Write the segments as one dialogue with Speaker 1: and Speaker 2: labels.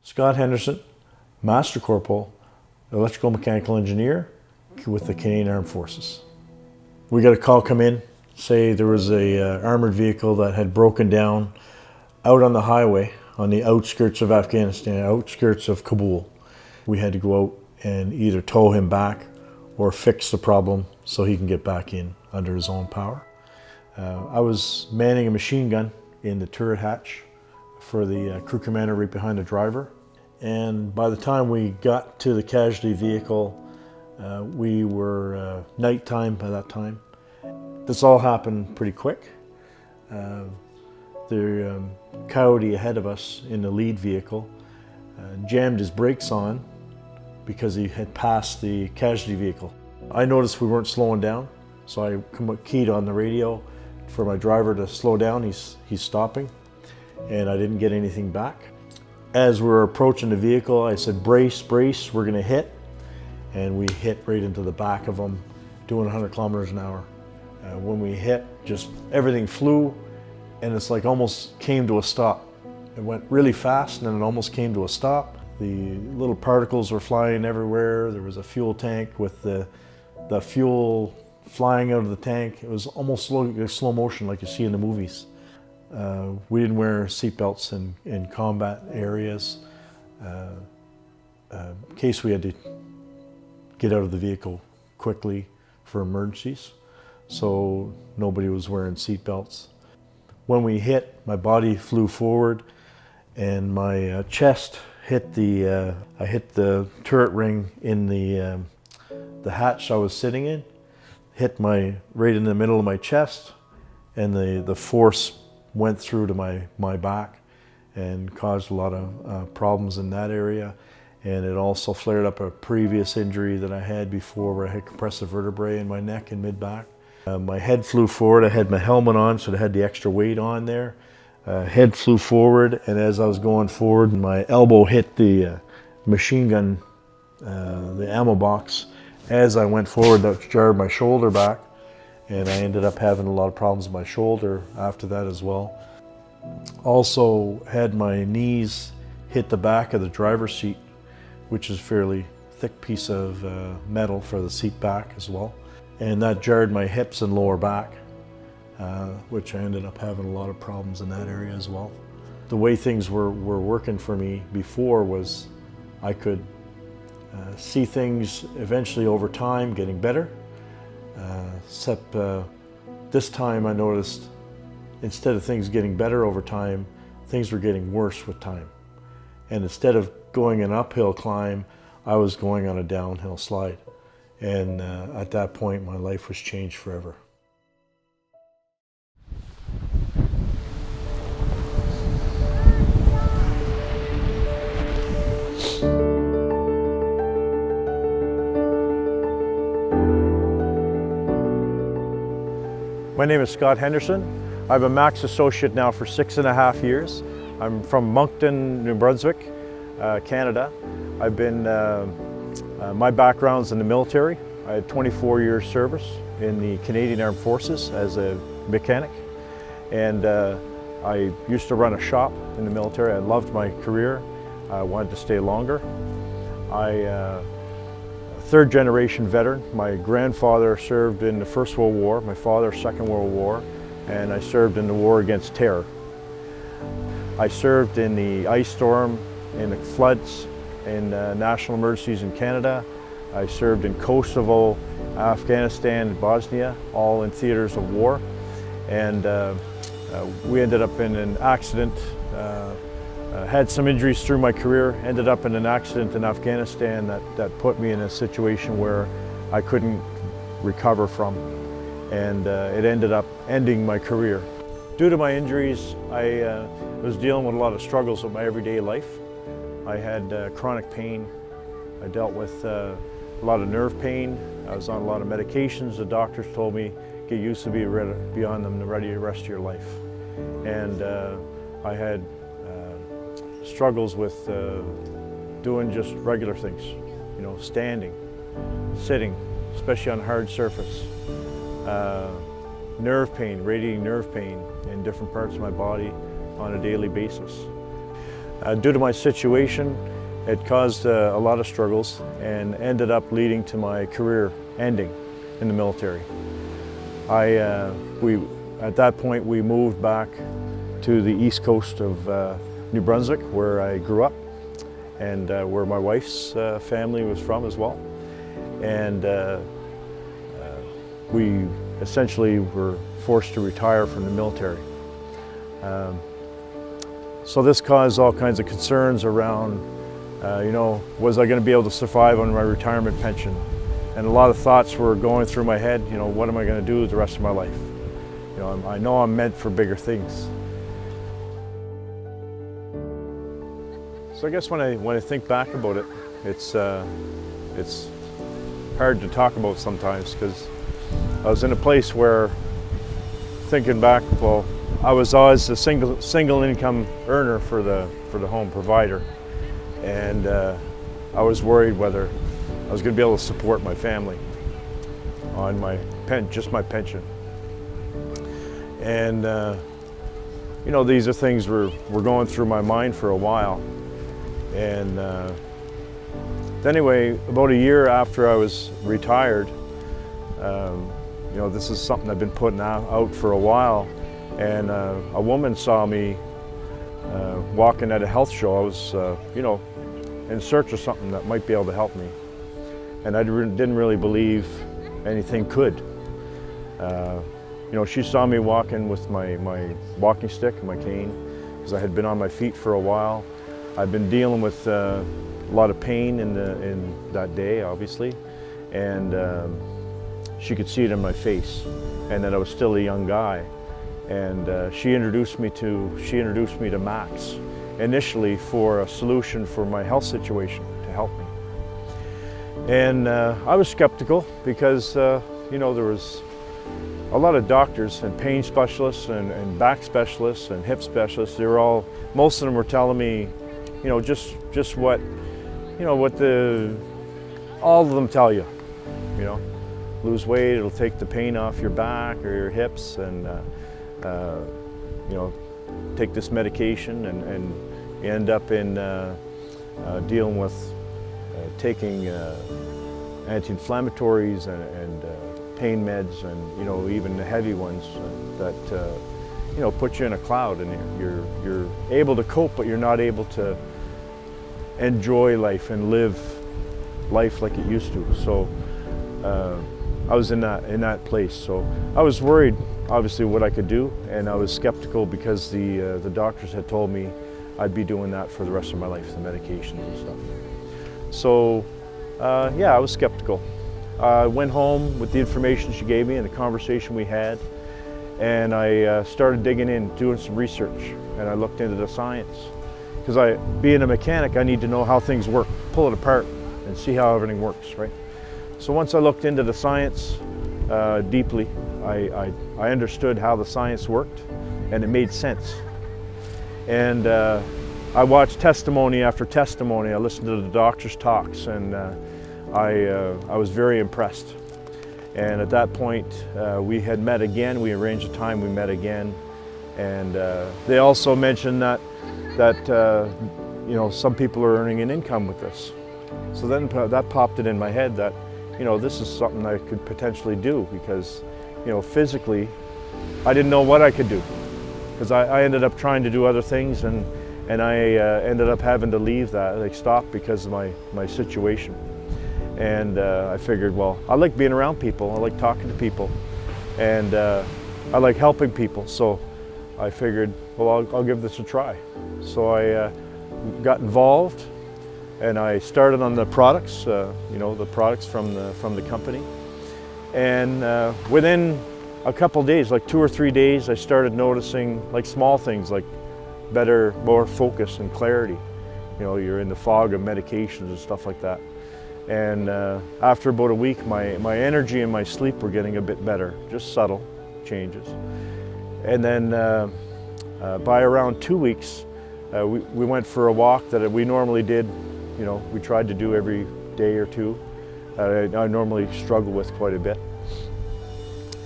Speaker 1: Scott Henderson, Master Corporal, Electrical Mechanical Engineer with the Canadian Armed Forces. We got a call come in, say there was a armored vehicle that had broken down out on the highway on the outskirts of Afghanistan, outskirts of Kabul. We had to go out and either tow him back or fix the problem so he can get back in under his own power. I was manning a machine gun in the turret hatch for the crew commander right behind the driver. And by the time we got to the casualty vehicle, we were nighttime by that time. This all happened pretty quick. The coyote ahead of us in the lead vehicle jammed his brakes on because he had passed the casualty vehicle. I noticed we weren't slowing down, so I keyed on the radio for my driver to slow down. He's stopping, and I didn't get anything back. As we were approaching the vehicle, I said, brace, brace, we're gonna hit. And we hit right into the back of him, doing 100 kilometers an hour. When we hit, just everything flew, and it's like almost came to a stop. It went really fast, and then it almost came to a stop. The little particles were flying everywhere. There was a fuel tank with the fuel flying out of the tank. It was almost slow motion like you see in the movies. We didn't wear seatbelts in combat areas in case we had to get out of the vehicle quickly for emergencies. So nobody was wearing seatbelts. When we hit, my body flew forward and my chest hit I hit the turret ring in the hatch I was sitting in, hit right in the middle of my chest, and the force went through to my back and caused a lot of problems in that area. And it also flared up a previous injury that I had before where I had compressive vertebrae in my neck and mid-back. My head flew forward. I had my helmet on, so I had the extra weight on there. Head flew forward, and as I was going forward, my elbow hit the machine gun, the ammo box. As I went forward, that jarred my shoulder back, and I ended up having a lot of problems with my shoulder after that as well. Also had my knees hit the back of the driver's seat, which is a fairly thick piece of metal for the seat back as well. And that jarred my hips and lower back, which I ended up having a lot of problems in that area as well. The way things were working for me before was I could see things eventually over time getting better, except this time I noticed instead of things getting better over time, things were getting worse with time. And instead of going an uphill climb, I was going on a downhill slide. And at that point, my life was changed forever. My name is Scott Henderson. I'm a Max Associate now for 6.5 years. I'm from Moncton, New Brunswick, Canada. I've been, my background's in the military. I had 24 years service in the Canadian Armed Forces as a mechanic. And I used to run a shop in the military. I loved my career. I wanted to stay longer. Third generation veteran. My grandfather served in the First World War, my father Second World War, and I served in the war against terror. I served in the ice storm, in the floods, in national emergencies in Canada. I served in Kosovo, Afghanistan, and Bosnia, all in theaters of war. And we ended up in an accident, had some injuries through my career, ended up in an accident in Afghanistan that put me in a situation where I couldn't recover from. And it ended up ending my career. Due to my injuries, I was dealing with a lot of struggles with my everyday life. I had chronic pain. I dealt with a lot of nerve pain. I was on a lot of medications. The doctors told me, get used to be on them the rest of your life. And I had struggles with doing just regular things, you know, standing, sitting, especially on hard surface. Nerve pain, radiating nerve pain in different parts of my body on a daily basis. Due to my situation, it caused a lot of struggles and ended up leading to my career ending in the military. At that point, we moved back to the east coast of New Brunswick, where I grew up and where my wife's family was from as well. And we essentially were forced to retire from the military. So this caused all kinds of concerns around, was I going to be able to survive on my retirement pension? And a lot of thoughts were going through my head, what am I going to do the rest of my life? I know I'm meant for bigger things. So I guess when I think back about it, it's hard to talk about sometimes, because I was in a place where, thinking back, well, I was always a single income earner for the home provider, and I was worried whether I was going to be able to support my family on just my pension. And these are things were going through my mind for a while. And anyway, about a year after I was retired, this is something I've been putting out for a while, and a woman saw me walking at a health show. I was, in search of something that might be able to help me, and I didn't really believe anything could. She saw me walking with my walking stick, my cane, because I had been on my feet for a while. I've been dealing with a lot of pain in that day, obviously, and she could see it in my face, and that I was still a young guy. And she introduced me to Max initially for a solution for my health situation to help me. And I was skeptical because there was a lot of doctors and pain specialists and back specialists and hip specialists. Most of them were telling me, just what all of them tell you, lose weight, it'll take the pain off your back or your hips, and take this medication, and you end up in dealing with taking anti-inflammatories and pain meds, and even the heavy ones that put you in a cloud, and you're able to cope, but you're not able to enjoy life and live life like it used to. So I was in that place. So I was worried, obviously, what I could do, and I was skeptical because the doctors had told me I'd be doing that for the rest of my life, the medications and stuff. So I was skeptical. I went home with the information she gave me and the conversation we had, and I started digging in, doing some research, and I looked into the science. Because being a mechanic, I need to know how things work, pull it apart and see how everything works, right? So once I looked into the science deeply, I understood how the science worked, and it made sense. And I watched testimony after testimony. I listened to the doctor's talks, and I was very impressed. And at that point, we had met again. We arranged a time, we met again. And they also mentioned that some people are earning an income with this. So then that popped it in my head that, this is something I could potentially do, because, physically, I didn't know what I could do. Because I ended up trying to do other things, and I ended up having to leave that, stop because of my situation. And I figured, well, I like being around people, I like talking to people, and I like helping people. So I figured, well, I'll give this a try. So I got involved, and I started on the products, the products from the company. And within a couple days, like 2 or 3 days, I started noticing small things like more focus and clarity. You're in the fog of medications and stuff like that. And after about a week, my energy and my sleep were getting a bit better, just subtle changes. And then by around 2 weeks, we went for a walk that we normally did, we tried to do every day or two. I normally struggle with quite a bit.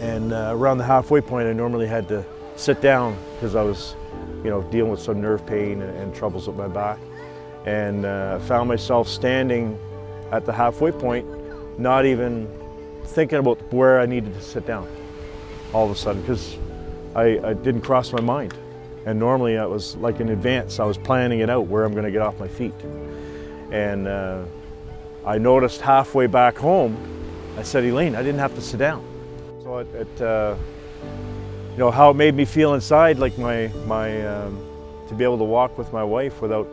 Speaker 1: And around the halfway point, I normally had to sit down because I was dealing with some nerve pain and troubles with my back. And found myself standing at the halfway point, not even thinking about where I needed to sit down all of a sudden, because I didn't cross my mind. And normally I was like in advance, I was planning it out where I'm going to get off my feet. And I noticed halfway back home, I said, Elaine, I didn't have to sit down. So how it made me feel inside, like to be able to walk with my wife without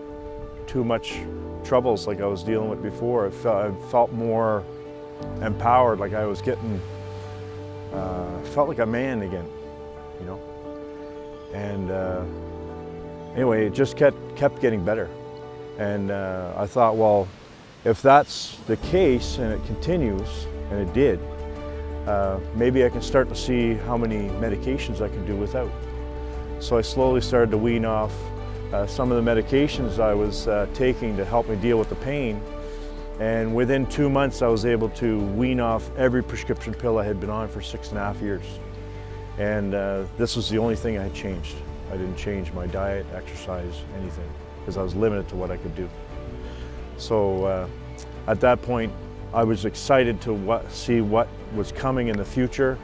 Speaker 1: too much troubles like I was dealing with before. I felt more empowered, like I was getting, felt like a man again, And anyway, it just kept getting better. And I thought, well, if that's the case and it continues, and it did, maybe I can start to see how many medications I can do without. So I slowly started to wean off some of the medications I was taking to help me deal with the pain. And within 2 months, I was able to wean off every prescription pill I had been on for 6.5 years. And this was the only thing I had changed. I didn't change my diet, exercise, anything, because I was limited to what I could do. So at that point, I was excited to see what was coming in the future.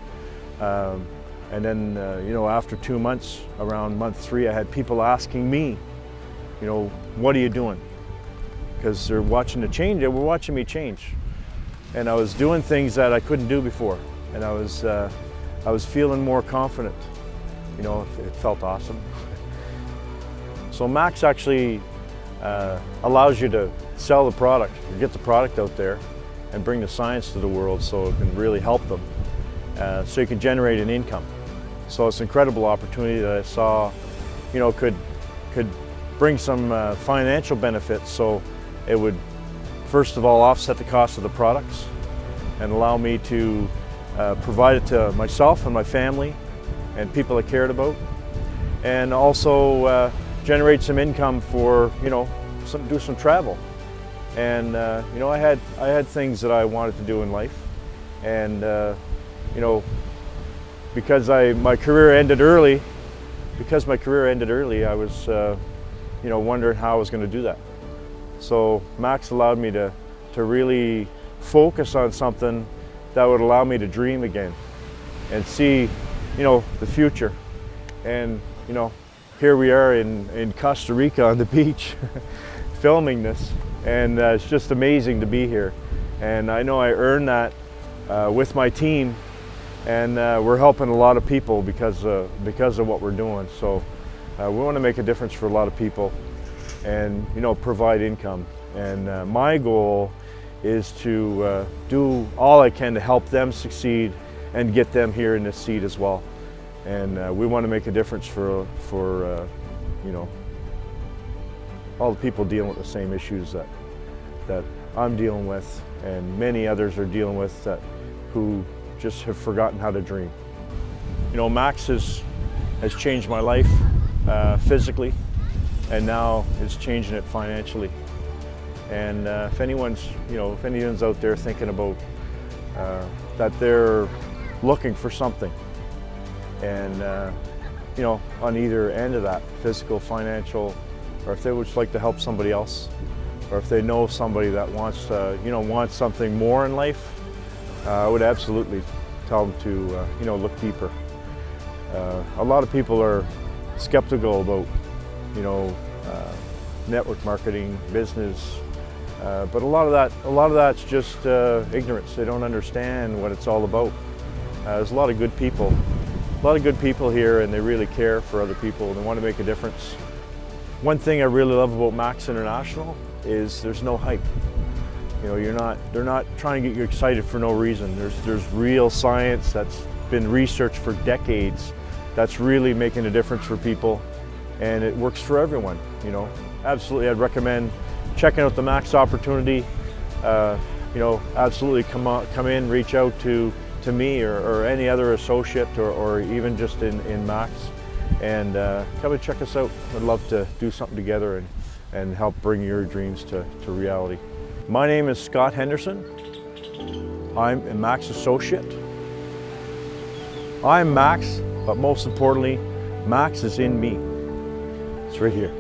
Speaker 1: And then, after 2 months, around month 3, I had people asking me, what are you doing? Because they're watching the change, they were watching me change. And I was doing things that I couldn't do before. And I was feeling more confident. It felt awesome. So Max actually allows you to sell the product, or get the product out there, and bring the science to the world so it can really help them. So you can generate an income. So it's an incredible opportunity that I saw, could bring some financial benefits. So it would, first of all, offset the cost of the products and allow me to provide it to myself and my family and people I cared about, and also generate some income for, do some travel. And I had things that I wanted to do in life, and because my career ended early, I was wondering how I was going to do that. So Max allowed me to really focus on something that would allow me to dream again and see the future. And here we are in Costa Rica on the beach filming this, and it's just amazing to be here. And I know I earned that with my team, and we're helping a lot of people because of what we're doing. So we want to make a difference for a lot of people and provide income. And my goal is to do all I can to help them succeed and get them here in this seat as well. And we want to make a difference for all the people dealing with the same issues that I'm dealing with, and many others are dealing with, who just have forgotten how to dream. Max has changed my life physically, and now it's changing it financially. And if anyone's out there thinking about that they're looking for something, and on either end of that, physical, financial, or if they would just like to help somebody else, or if they know somebody that wants something more in life, I would absolutely tell them to look deeper. A lot of people are skeptical about network marketing, business, but a lot of that's just ignorance. They don't understand what it's all about. There's a lot of good people here, and they really care for other people, and they want to make a difference. One thing I really love about Max International is there's no hype. They're not trying to get you excited for no reason. There's real science that's been researched for decades that's really making a difference for people, and it works for everyone. Absolutely, I'd recommend checking out the Max opportunity. Absolutely come in, reach out to me or any other associate, or even just in Max, and come and check us out. I'd love to do something together and help bring your dreams to reality. My name is Scott Henderson. I'm a Max associate. I'm Max, but most importantly, Max is in me. It's right here.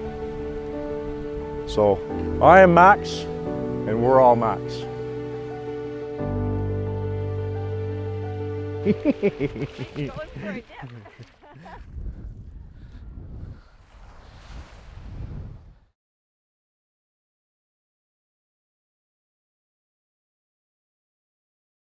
Speaker 1: So I am Max, and we're all Max.
Speaker 2: Going for it, yeah.